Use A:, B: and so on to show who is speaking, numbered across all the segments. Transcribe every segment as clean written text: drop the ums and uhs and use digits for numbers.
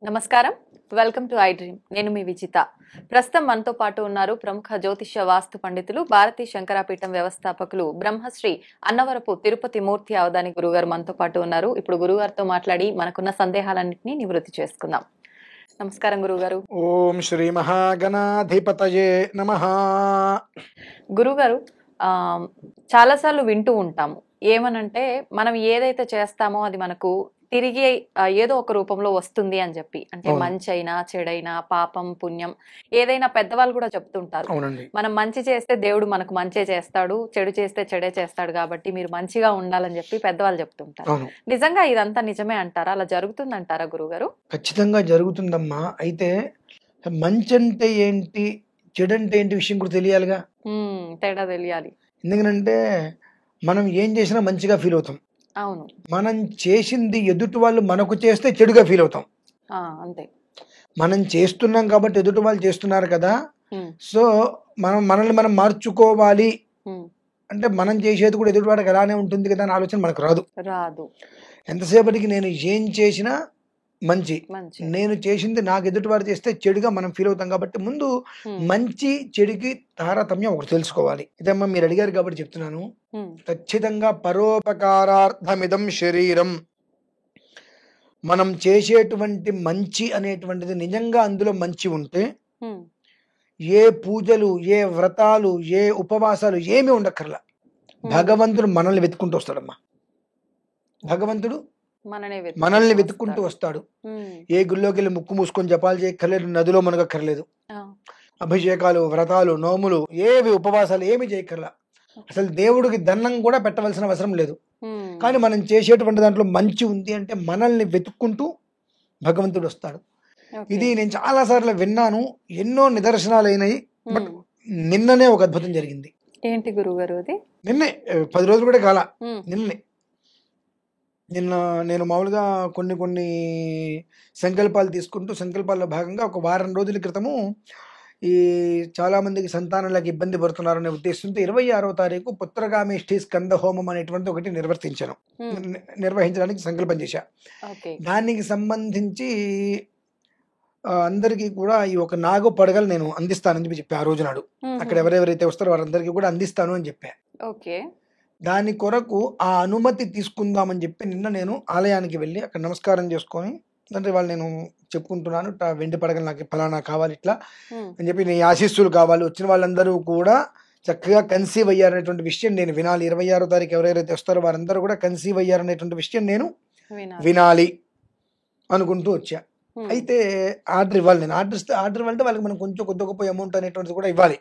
A: నమస్కారం, welcome to I dream. నేను మీ విజిత. ప్రస్తుతం మనతో పాటు ఉన్నారు ప్రముఖ జ్యోతిష్య వాస్తు పండితులు, భారతీ శంకరాపీఠం వ్యవస్థాపకులు, బ్రహ్మశ్రీ అన్నవరపు తిరుపతి మూర్తి అవధాని గురుగారు మనతో పాటు ఉన్నారు. ఇప్పుడు గురుగారితో మాట్లాడి మనకున్న సందేహాలన్నింటినీ నివృత్తి చేసుకుందాం. నమస్కారం గురుగారు.
B: ఓం శ్రీ మహాగణాధిపతయే నమః.
A: గురుగారు, చాలాసార్లు వింటూ ఉంటాము ఏమనంటే, మనం ఏదైతే చేస్తామో అది మనకు తిరిగి ఏదో ఒక రూపంలో వస్తుంది అని చెప్పి. అంటే మంచి అయినా చెడైనా, పాపం పుణ్యం ఏదైనా పెద్దవాళ్ళు కూడా చెప్తుంటారు. మనం మంచి చేస్తే దేవుడు మనకు మంచే చేస్తాడు, చెడు చేస్తే చెడే చేస్తాడు, కాబట్టి మీరు మంచిగా ఉండాలని చెప్పి పెద్దవాళ్ళు చెప్తుంటారు. నిజంగా ఇదంతా నిజమే అంటారా? అలా జరుగుతుంది అంటారా గురుగారు?
B: ఖచ్చితంగా జరుగుతుందమ్మా. అయితే మంచి అంటే ఏంటి, చెడు అంటే ఏంటి విషయం కూడా తెలియాలిగా.
A: తేడా తెలియాలి.
B: ఎందుకంటే మనం ఏం చేసినా మంచిగా ఫీల్ అవుతాం.
A: అవును.
B: మనం చేసింది ఎదుటి వాళ్ళు మనకు చేస్తే చెడుగా ఫీల్ అవుతాం.
A: అంతే.
B: మనం చేస్తున్నాం కాబట్టి ఎదుటి వాళ్ళు చేస్తున్నారు కదా, సో మనల్ని మనం మార్చుకోవాలి అంటే మనం చేసేది కూడా ఎదుటి వాడికి అలానే ఉంటుంది కదా అనే ఆలోచన మనకు రాదు. ఎంతసేపటికి నేను ఏం చేసినా మంచి, నేను చేసింది నాకు ఎదుటివాడు చేస్తే చెడుగా మనం ఫీల్ అవుతాం. కాబట్టి ముందు మంచి చెడుకి తారతమ్యం ఒకటి తెలుసుకోవాలి. ఇదమ్మా మీరు అడిగారు కాబట్టి చెప్తున్నాను. ఖచ్చితంగా పరోపకారార్థమిదం శరీరం. మనం చేసేటువంటి మంచి అనేటువంటిది నిజంగా అందులో మంచి ఉంటే ఏ పూజలు, ఏ వ్రతాలు, ఏ ఉపవాసాలు ఏమీ ఉండక్కర్లా. భగవంతుడు మనల్ని వెతుక్కుంటూ వస్తాడమ్మా. భగవంతుడు మనల్ని వెతుక్కుంటూ వస్తాడు. ఏ గుళ్ళోకి వెళ్ళి ముక్కు మూసుకొని జపాలు చేయక్కర్లేదు, నదిలో మునగక్కర్లేదు, అభిషేకాలు, వ్రతాలు, నోములు, ఏవి ఉపవాసాలు ఏమి చేయక్కర్లా. అసలు దేవుడికి దండం కూడా పెట్టవలసిన అవసరం లేదు. కానీ మనం చేసేటువంటి దాంట్లో మంచి ఉంది అంటే మనల్ని వెతుక్కుంటూ భగవంతుడు వస్తాడు. ఇది నేను చాలా సార్లు విన్నాను, ఎన్నో నిదర్శనాలు అయినాయి. బట్ నిన్ననే ఒక అద్భుతం జరిగింది.
A: ఏంటి గురుగారు అది?
B: నిన్నే 10 రోజులు కూడా కాల, నిన్న నేను మామూలుగా కొన్ని సంకల్పాలు తీసుకుంటూ, సంకల్పాల్లో భాగంగా ఒక వారం రోజుల క్రితము ఈ చాలామందికి సంతానాలకు ఇబ్బంది పడుతున్నారనే ఉద్దేశంతో 26వ తారీఖు పుత్రగామేష్ఠి స్కంద హోమం అనేటువంటి ఒకటి నిర్వహించడానికి సంకల్పం చేశా. దానికి సంబంధించి అందరికీ కూడా ఈ ఒక నాగు పడగలు నేను అందిస్తానని చెప్పి ఆ రోజు నాడు అక్కడ ఎవరెవరైతే వస్తారో వారందరికీ కూడా అందిస్తాను అని చెప్పా. దాని కొరకు ఆ అనుమతి తీసుకుందామని చెప్పి నిన్న నేను ఆలయానికి వెళ్ళి అక్కడ నమస్కారం చేసుకొని, అంటే వాళ్ళు నేను చెప్పుకుంటున్నాను, వెండి పడగలు నాకు ఫలానా కావాలి ఇట్లా అని చెప్పి, నీ ఆశీస్సులు కావాలి, వచ్చిన వాళ్ళందరూ కూడా చక్కగా కన్సీవ్ అయ్యారనేటువంటి విషయం నేను వినాలి. 26వ తారీఖు ఎవరెవరైతే వస్తారో వారందరూ కూడా కన్సీవ్ అయ్యారనేటువంటి విషయం నేను వినాలి అనుకుంటూ వచ్చా. అయితే ఆర్డర్ ఇవ్వాలి, నేను ఆర్డర్ ఇవ్వాలంటే వాళ్ళకి మనం కొంచెం కొద్ది గొప్ప అమౌంట్ అనేటువంటిది కూడా ఇవ్వాలి.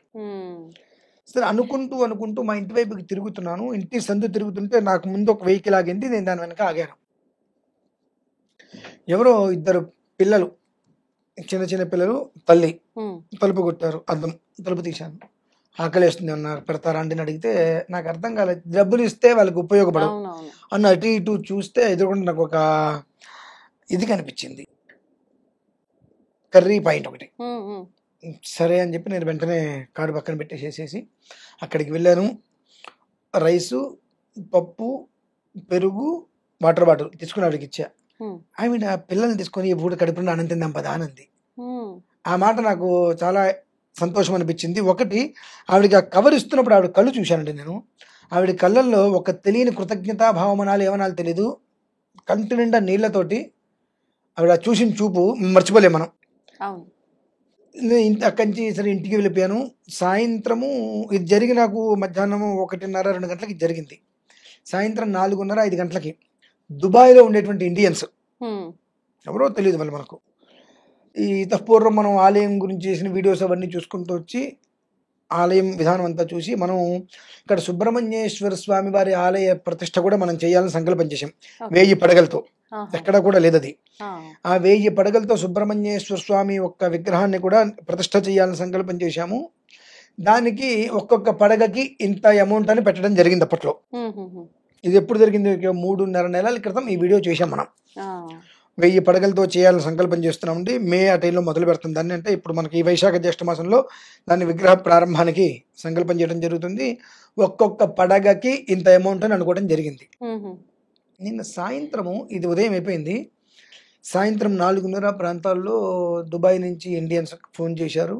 B: సరే అనుకుంటూ మా ఇంటి వైపుకి తిరుగుతున్నాను. ఇంటి సందు తిరుగుతుంటే నాకు ముందు ఒక వెహికల్ ఆగింది. నేను దాని వెనక ఆగాను. ఎవరో ఇద్దరు పిల్లలు, చిన్న పిల్లలు, తల్లి తలుపు కొట్టారు. అద్దం తలుపు తీశాను. ఆకలేస్తుంది అన్నారు, పెడతారా అండి అని అడిగితే నాకు అర్థం కాలేదు. డబ్బులు ఇస్తే వాళ్ళకి ఉపయోగపడవు అన్న అటు ఇటు చూస్తే ఎదురుకుండా నాకు ఒక ఇది కనిపించింది, కర్రీ పాయింట్ ఒకటి. సరే అని చెప్పి నేను వెంటనే కారు పక్కన పెట్టేసేసి అక్కడికి వెళ్ళాను. రైసు, పప్పు, పెరుగు, వాటర్ బాటిల్ తీసుకుని ఆవిడకి ఇచ్చా. ఆవిడ పిల్లల్ని తీసుకొని ఇప్పుడు కడుపులో అన్నం తిందాం పదా అనంది. ఆ మాట నాకు చాలా సంతోషం అనిపించింది. ఒకటి, ఆవిడకి ఆ కవర్ ఇస్తున్నప్పుడు ఆవిడ కళ్ళు చూశానండి నేను. ఆవిడ కళ్ళల్లో ఒక తెలియని కృతజ్ఞతాభావం అనాలి, ఏమనాలి తెలీదు, కంటి నిండా నీళ్లతోటి ఆవిడ చూసిన చూపు మర్చిపోలేం మనం. అక్కడి నుంచి సరే ఇంటికి వెళ్ళిపోయాను. సాయంత్రము ఇది జరిగి నాకు మధ్యాహ్నం 1:30-2 గంటలకి జరిగింది. సాయంత్రం 4:30-5 గంటలకి దుబాయ్లో ఉండేటువంటి ఇండియన్స్, ఎవరో తెలియదు మళ్ళీ మనకు, ఈ పూర్వం మనం ఆలయం గురించి చేసిన వీడియోస్ అవన్నీ చూసుకుంటూ వచ్చి ఆలయం విధానం అంతా చూసి మనం ఇక్కడ సుబ్రహ్మణ్యేశ్వర స్వామి వారి ఆలయ ప్రతిష్ట కూడా మనం చేయాలని సంకల్పం చేసాం. 1000 పడగలతో, ఎక్కడ కూడా లేదు అది. ఆ 1000 పడగలతో సుబ్రహ్మణ్యేశ్వర స్వామి ఒక్క విగ్రహాన్ని కూడా ప్రతిష్ట చేయాలని సంకల్పం చేశాము. దానికి ఒక్కొక్క పడగకి ఇంత అమౌంట్ అని పెట్టడం జరిగింది అప్పట్లో. ఇది ఎప్పుడు జరిగింది? 3.5 నెలల క్రితం ఈ వీడియో చేశాం మనం. 1000 పడగలతో చేయాలని సంకల్పం చేస్తున్నామండి. మే ఆ టైంలో మొదలు పెడుతుంది దాన్ని. అంటే ఇప్పుడు మనకి ఈ వైశాఖ జ్యేష్ఠ మాసంలో దాన్ని విగ్రహ ప్రారంభానికి సంకల్పం చేయడం జరుగుతుంది. ఒక్కొక్క పడగకి ఇంత అమౌంట్ అని అనుకోవడం జరిగింది. నిన్న సాయంత్రము, ఇది ఉదయం అయిపోయింది, సాయంత్రం 4:30 ప్రాంతాల్లో దుబాయ్ నుంచి ఇండియన్స్ ఫోన్ చేశారు.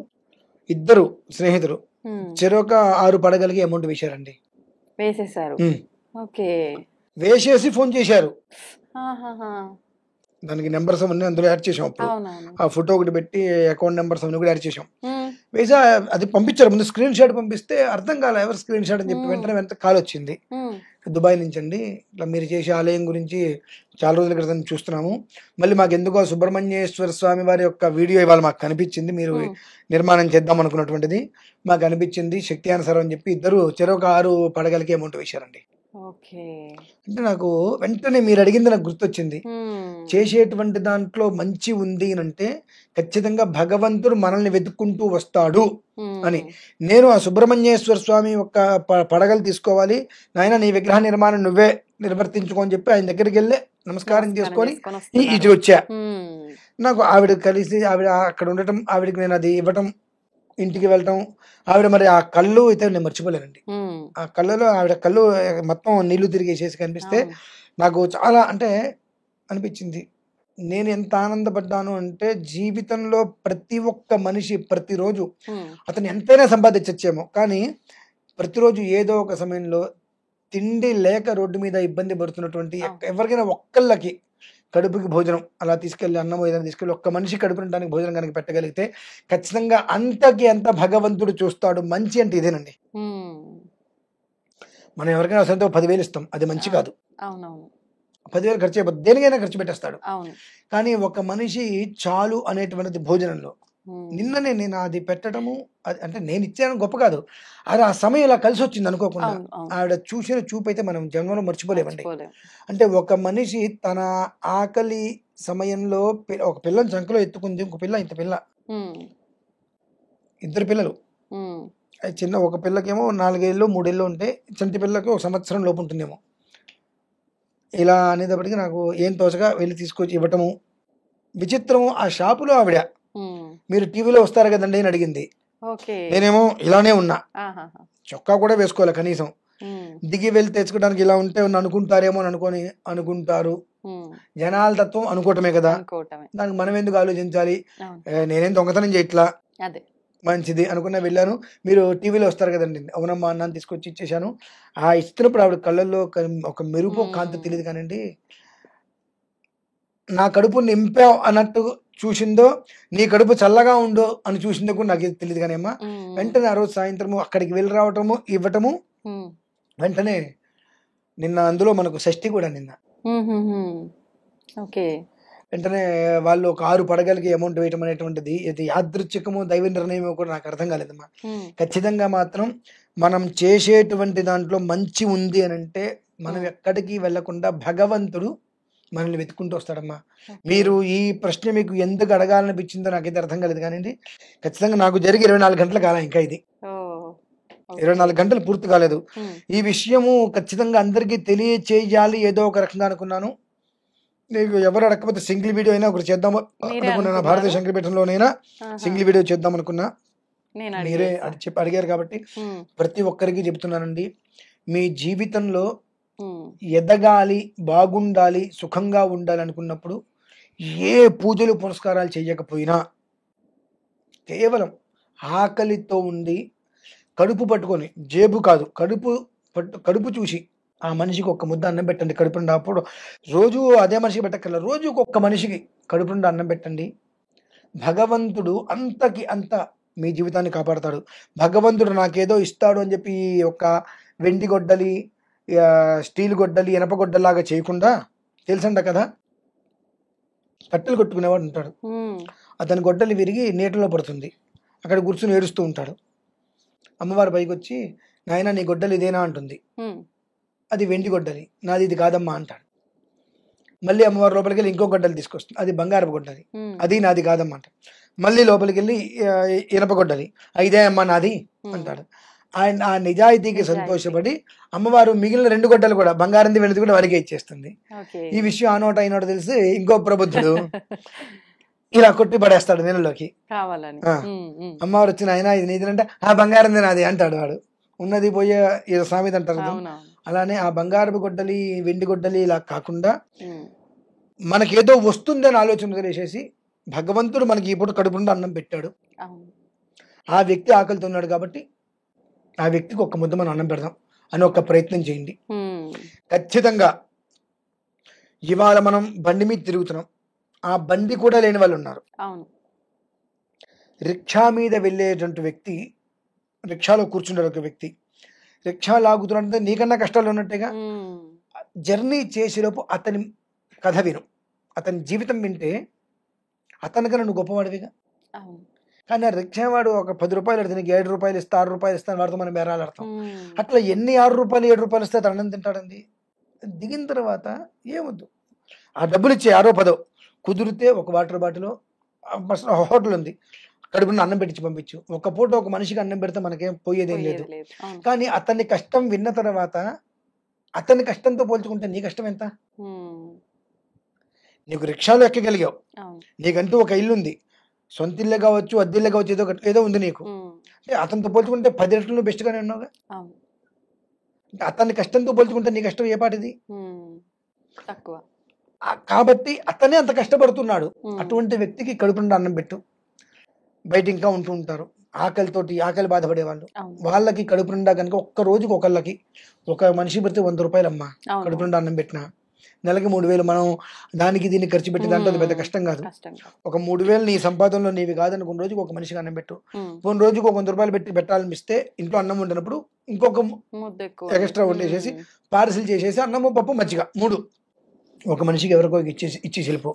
B: ఇద్దరు స్నేహితులు చెరొక 6 పడగలకి అమౌంట్ వేశారండి.
A: వేసేసారు. ఓకే.
B: వేసేసి ఫోన్ చేశారు. దానికి నెంబర్స్ అవన్నీ అందులో యాడ్ చేసాం. అప్పుడు ఆ ఫోటో ఒకటి పెట్టి అకౌంట్ నెంబర్స్ అవన్నీ కూడా యాడ్ చేసాం. వేసా అది పంపించారు. ముందు స్క్రీన్ షాట్ పంపిస్తే అర్థం కాలే ఎవరు స్క్రీన్ షాట్ అని చెప్పి వెంటనే కాల్ వచ్చింది దుబాయ్ నుంచి అండి. ఇట్లా మీరు చేసే ఆలయం గురించి చాలా రోజుల క్రితం చూస్తున్నాము. మళ్ళీ మాకు ఎందుకో సుబ్రహ్మణ్యేశ్వర స్వామి వారి యొక్క వీడియో ఇవాళ మాకు కనిపించింది. మీరు నిర్మాణం చేద్దాం అనుకున్నటువంటిది మాకు అనిపించింది శక్తి అనుసారం అని చెప్పి ఇద్దరు చెరొక 6 పడగలకి అమౌంట్ వేశారండి. అంటే నాకు వెంటనే మీరు అడిగింది నాకు గుర్తొచ్చింది. చేసేటువంటి దాంట్లో మంచి ఉంది అంటే ఖచ్చితంగా భగవంతుడు మనల్ని వెతుక్కుంటూ వస్తాడు అని. నేను ఆ సుబ్రహ్మణ్యేశ్వర స్వామి యొక్క పడగలు తీసుకోవాలి, నాయన నీ విగ్రహ నిర్మాణం నువ్వే నిర్వర్తించుకోని చెప్పి ఆయన దగ్గరికి వెళ్ళి నమస్కారం చేసుకొని ఇటు వచ్చా. నాకు ఆవిడ కలిసి ఆవిడ అక్కడ ఉండటం, ఆవిడకి నేను అది ఇవ్వటం, ఇంటికి వెళ్ళటం, ఆవిడ మరి ఆ కళ్ళు అయితే నేను మర్చిపోలేనండి. ఆ కళ్ళలో ఆవిడ కళ్ళు మొత్తం నీళ్లు తిరిగేసేసి కనిపిస్తే నాకు చాలా అంటే అనిపించింది. నేను ఎంత ఆనందపడ్డాను అంటే జీవితంలో ప్రతి ఒక్క మనిషి ప్రతిరోజు అతను ఎంతైనా సంపాదించచ్చేమో, కానీ ప్రతిరోజు ఏదో ఒక సమయంలో తిండి లేక రోడ్డు మీద ఇబ్బంది పడుతున్నటువంటి ఎవరికైనా ఒక్కళ్ళకి కడుపుకి భోజనం అలా తీసుకెళ్ళి అన్నం ఏదైనా తీసుకెళ్ళి ఒక్క మనిషి కడుపు నిండడానికి భోజనం కనుక పెట్టగలిగితే ఖచ్చితంగా అంతకి అంత భగవంతుడు చూస్తాడు. మంచి అంటే ఇదేనండి. మనం ఎవరికైనా అసలు 10,000 ఇస్తాం, అది మంచి కాదు. 10,000 ఖర్చు అయిపోతుంది, దేనికైనా ఖర్చు పెట్టేస్తాడు. కానీ ఒక మనిషి చాలు అనేటువంటిది భోజనంలో. నిన్ననే నేను అది పెట్టడము అంటే నేను ఇచ్చాను గొప్ప కాదు, అది ఆ సమయం ఇలా కలిసి వచ్చింది అనుకోకుండా. ఆవిడ చూసిన చూపు అయితే మనం జన్మలో మర్చిపోలేమండి. అంటే ఒక మనిషి తన ఆకలి సమయంలో ఒక పిల్లని చంకలో ఎత్తుకుంది, ఇంకో పిల్ల ఇంత పిల్ల, ఇద్దరు పిల్లలు. చిన్న ఒక పిల్లకేమో 4 ఏళ్ళు 3 ఏళ్ళు ఉంటే, చంటి పిల్లకి 1 సంవత్సరం లోపు ఉంటుందేమో. ఇలా అనేటప్పటికి నాకు ఏం తోచగా వెళ్ళి తీసుకొచ్చి ఇవ్వటము. విచిత్రము, ఆ షాపులో ఆవిడ మీరు టీవీలో వస్తారు కదండి అని అడిగింది. నేనేమో ఇలానే ఉన్నా, చొక్కా కూడా వేసుకోవాలి కనీసం. దిగి వెళ్ళి తెచ్చుకోవడానికి ఇలా ఉంటే అనుకుంటారేమో అని అనుకుంటారు. జనాల తత్వం అనుకోవటమే కదా, దానికి మనం ఎందుకు ఆలోచించాలి, నేనేం దొంగతనం చేయట్లా, మంచిది అనుకున్నా వెళ్ళాను. మీరు టీవీలో వస్తారు కదండి, అవునమ్మా అన్నాను, తీసుకొచ్చి ఇచ్చేసాను. ఆ ఇస్తున్నప్పుడు ఆవిడ కళ్ళల్లో ఒక మెరుపు కాంతి తెలియదు కానండి, నా కడుపు నింపావు అన్నట్టు చూసిందో నీ కడుపు చల్లగా ఉందో అని చూసిందో కూడా నాకు తెలియదు. కానీ అమ్మా వెంటనే ఆ రోజు సాయంత్రము అక్కడికి వెళ్ళి రావటము ఇవ్వటము, వెంటనే నిన్న అందులో మనకు షష్ఠి కూడా నిన్న. వెంటనే వాళ్ళు ఒక 6 పడగలకి అమౌంట్ వేయటం అనేటువంటిది ఇది యాదృచ్ఛికమో దైవ నిర్ణయమో కూడా నాకు అర్థం కాలేదమ్మా. ఖచ్చితంగా మాత్రం మనం చేసేటువంటి దాంట్లో మంచి ఉంది అని అంటే మనం ఎక్కడికి వెళ్లకుండా భగవంతుడు మనల్ని వెతుక్కుంటూ వస్తాడమ్మా. మీరు ఈ ప్రశ్న మీకు ఎందుకు అడగాలనిపించిందో నాకైతే అర్థం కాలేదు, కానీ ఖచ్చితంగా నాకు జరిగి 24 గంటల కాలం, ఇంకా ఇది 24 గంటలు పూర్తి కాలేదు. ఈ విషయము ఖచ్చితంగా అందరికీ తెలియచేయాలి ఏదో ఒక రకంగా అనుకున్నాను. నీకు ఎవరు అడగకపోతే సింగిల్ వీడియో అయినా ఒకటి చేద్దాం అనుకున్నా, భారతీయ శంకరపీఠంలోనైనా సింగిల్ వీడియో చేద్దాం అనుకున్నా. మీరే అడిగారు కాబట్టి ప్రతి ఒక్కరికి చెప్తున్నానండి, మీ జీవితంలో ఎదగాలి, బాగుండాలి, సుఖంగా ఉండాలి అనుకున్నప్పుడు ఏ పూజలు పురస్కారాలు చేయకపోయినా కేవలం ఆకలితో ఉండి కడుపు పట్టుకొని, జేబు కాదు కడుపు చూసి ఆ మనిషికి ఒక్క ముద్ద అన్నం పెట్టండి. కడుపు నిండా, అప్పుడు రోజు అదే మనిషికి పెట్టక్కర్ల, రోజుకి ఒక్క మనిషికి కడుపు నిండా అన్నం పెట్టండి. భగవంతుడు అంతకి అంత మీ జీవితాన్ని కాపాడతాడు. భగవంతుడు నాకేదో ఇస్తాడు అని చెప్పి ఒక వెండి గొడ్డలి, స్టీల్ గొడ్డలి, ఇనప గొడ్డలాగా చేయకుండా, తెలుసంట కదా కట్టెలు కొట్టుకునేవాడు ఉంటాడు, అతని గొడ్డలి విరిగి నీటిలో పడుతుంది, అక్కడ కూర్చుని ఏడుస్తూ ఉంటాడు. అమ్మవారి పైకి వచ్చి నాయన నీ గొడ్డలి ఇదేనా అంటుంది. అది వెండి గొడ్డలి, నాది ఇది కాదమ్మా అంటాడు. మళ్ళీ అమ్మవారి లోపలికి వెళ్ళి ఇంకో గొడ్డలి తీసుకొస్తుంది, అది బంగారపు గొడ్డలి, అది నాది కాదమ్మా అంటాడు. మళ్ళీ లోపలికి వెళ్ళి ఇనప గొడ్డలి, ఇదే అమ్మా నాది అంటాడు. ఆయన ఆ నిజాయితీకి సంతోషపడి అమ్మవారు మిగిలిన 2 గొడ్డలు కూడా బంగారంది వెండిది కూడా వారికే ఇచ్చేస్తుంది. ఈ విషయం ఆ నోట అయినోట తెలిసి ఇంకో ప్రబుద్ధుడు ఇలా కొట్టి పడేస్తాడు నీళ్ళలోకి. అమ్మవారు వచ్చిన ఆయన ఇది నీదంటే ఆ బంగారంది నాది అంటాడు. వాడు ఉన్నది పోయే సామెత అంటారు. అలానే ఆ బంగారపు గొడ్డలి, వెండి గొడ్డలి ఇలా కాకుండా మనకేదో వస్తుంది అని ఆలోచన వదిలేసేసి భగవంతుడు మనకి ఇప్పుడు కడుపు నిండా అన్నం పెట్టాడు,
A: అవును.
B: ఆ వ్యక్తి ఆకలితో ఉన్నాడు కాబట్టి ఆ వ్యక్తికి ఒక్క ముద్ద మనం అన్నం పెడదాం అని ఒక ప్రయత్నం చేయండి. ఖచ్చితంగా ఇవాళ మనం బండి మీద తిరుగుతున్నాం, ఆ బండి కూడా లేని వాళ్ళు ఉన్నారు.
A: అవును.
B: రిక్షా మీద వెళ్ళేటువంటి వ్యక్తి, రిక్షాలో కూర్చుంటారు ఒక వ్యక్తి, రిక్షా లాగుతున్నంటే నీకన్నా కష్టాలు ఉన్నట్టుగా. జర్నీ చేసేలోపు అతని కథ విను, అతని జీవితం వింటే అతనికన్నా నువ్వు గొప్పవాడివిగా.
A: అవును.
B: కానీ ఆ రిక్షా వాడు ఒక 10 రూపాయలు అడితే 7 రూపాయలు ఇస్తా, 6 రూపాయలు ఇస్తాను, వాడితో మనం బేరాలాడతాం. అట్లా ఎన్ని 6 రూపాయలు 7 రూపాయలు ఇస్తే అతను అన్నం తింటాడండి. దిగిన తర్వాత ఏమొద్దు, ఆ డబ్బులు ఇచ్చే 6 10 కుదిరితే ఒక వాటర్ బాటిల్, హోటల్ ఉంది, కడుపున అన్నం పెట్టించి పంపించు. ఒక పూట ఒక మనిషికి అన్నం పెడితే మనకేం పోయేదేం లేదు. కానీ అతన్ని కష్టం విన్న తర్వాత అతని కష్టంతో పోల్చుకుంటే నీ కష్టం ఎంత? నీకు రిక్షాలో ఎక్కగలిగావు, నీకంటూ ఒక ఇల్లు ఉంది, సొంత ఇల్లే కావచ్చు, అద్దెల్లే కావచ్చు, ఏదో ఉంది నీకు. అంటే అతనితో పోల్చుకుంటే 10 రెట్లు బెస్ట్గానే ఉన్నావుగా. అంటే అతని కష్టంతో పోల్చుకుంటే నీ కష్టం ఏ పాటిది?
A: తక్కువ.
B: కాబట్టి అతనే అంత కష్టపడుతున్నాడు, అటువంటి వ్యక్తికి కడుపు నిండా అన్నం పెట్టు. బయట ఇంకా ఉంటూ ఉంటారు ఆకలితోటి, ఆకలి బాధపడే వాళ్ళు, వాళ్ళకి కడుపు నిండా కనుక ఒక్క రోజుకి ఒకళ్ళకి ఒక మనిషి పెడితే 100 రూపాయలు అమ్మా, కడుపు నిండా అన్నం పెట్టినా నెలకి 3000 మనం దానికి దీన్ని ఖర్చు పెట్టి దాంట్లో అది పెద్ద కష్టం కాదు. ఒక 3000 నీ సంపాదనలో నీవి కాదని కొన్ని రోజుకి ఒక మనిషికి అన్నం పెట్టు. కొన్ని రోజుకి ఒక 100 రూపాయలు పెట్టి పెట్టాలనిపిస్తే ఇంట్లో అన్నం వండినప్పుడు ఇంకొక ఎక్స్ట్రా వండేసేసి పార్సిల్ చేసేసి అన్నము పప్పు మజ్జిగ 3 ఒక మనిషికి ఎవరికో ఇచ్చి వెళ్ళిపో.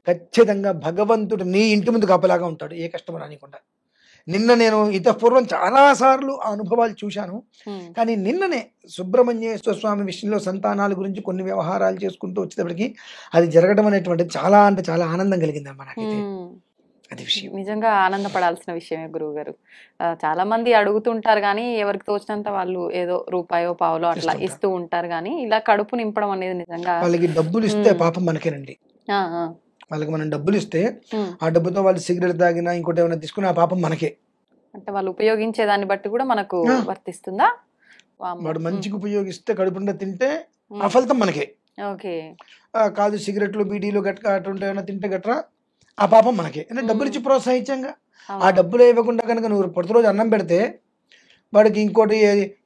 B: ఖచ్చితంగా భగవంతుడు నీ ఇంటి ముందు కాపలాగా ఉంటాడు, ఏ కష్టం రానికుండా. నిన్న నేను పూర్వం చాలా సార్లు ఆ అనుభవాలు చూశాను. కానీ నిన్ననే సుబ్రహ్మణ్యేశ్వర స్వామి విషయంలో సంతానాల గురించి కొన్ని వ్యవహారాలు చేసుకుంటూ వచ్చేటప్పటికి అది జరగడం అనేటువంటిది చాలా అంటే చాలా ఆనందం కలిగింది అమ్మా నాకైతే. అది విషయం
A: నిజంగా ఆనందపడాల్సిన విషయమే గురువు గారు. చాలా మంది అడుగుతుంటారు కానీ ఎవరికి తోచినంత వాళ్ళు ఏదో రూపాయో పావులో అట్లా ఇస్తూ ఉంటారు కానీ ఇలా కడుపు నింపడం అనేది నిజంగా.
B: వాళ్ళకి డబ్బులు ఇస్తే పాపం మనకేనండి. వాళ్ళకి మనం డబ్బులు ఇస్తే ఆ డబ్బుతో వాళ్ళు సిగరెట్ తాగినా ఇంకోటి ఏమైనా తీసుకుని ఆ పాపం మనకే.
A: అంటే వాళ్ళు ఉపయోగించే దాన్ని బట్టి కూడా మనకు వర్తిస్తుందా?
B: వాడు మంచిగా ఉపయోగిస్తే కడుపుండా తింటే ఆ ఫలితం మనకే.
A: ఓకే.
B: కాదు సిగరెట్లు బీడీలు గట్రా అటువంటి ఏమైనా తింటే గట్రా ఆ పాపం మనకే. అంటే డబ్బులు ఇచ్చి ప్రోత్సహించంగా. ఆ డబ్బులు ఇవ్వకుండా కనుక నువ్వు ప్రతిరోజు అన్నం పెడితే వాడికి ఇంకోటి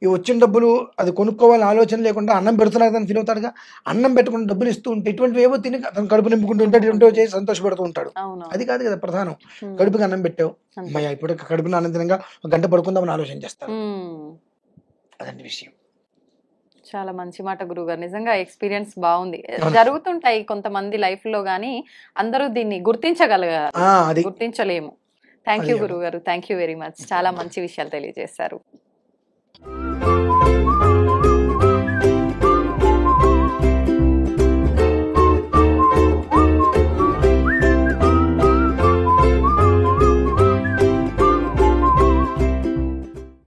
B: ఈ వచ్చిన డబ్బులు అది కొనుక్కోవాలని ఆలోచన లేకుండా అన్నం పెడుతున్నారు అని ఫీల్ అవుతాడుగా. అన్నం పెట్టకుండా డబ్బులు ఇస్తూ ఉంటే ఇటువంటివి ఏవో తిని అతను కడుపు నింపుకుంటూ ఉంటాడు, ఇటువంటివి చేసి సంతోషపడుతూ ఉంటాడు. అది కాదు కదా ప్రధానం. కడుపుకి అన్నం పెట్టావు, అమ్మయ్య ఇప్పుడు కడుపున అన్నం తినగా ఒక గంట పడుకుందామని ఆలోచన చేస్తాడు. అదండి విషయం.
A: చాలా మంచి మాట గురువుగారు. నిజంగా ఎక్స్పీరియన్స్ బాగుంది. జరుగుతుంటాయి కొంతమంది లైఫ్ లో గానీ అందరూ దీన్ని గుర్తించగలగాలి, గుర్తించలేము. థ్యాంక్ యూ గురువు గారు, థ్యాంక్ యూ వెరీ మచ్. చాలా మంచి విషయాలు తెలియజేశారు.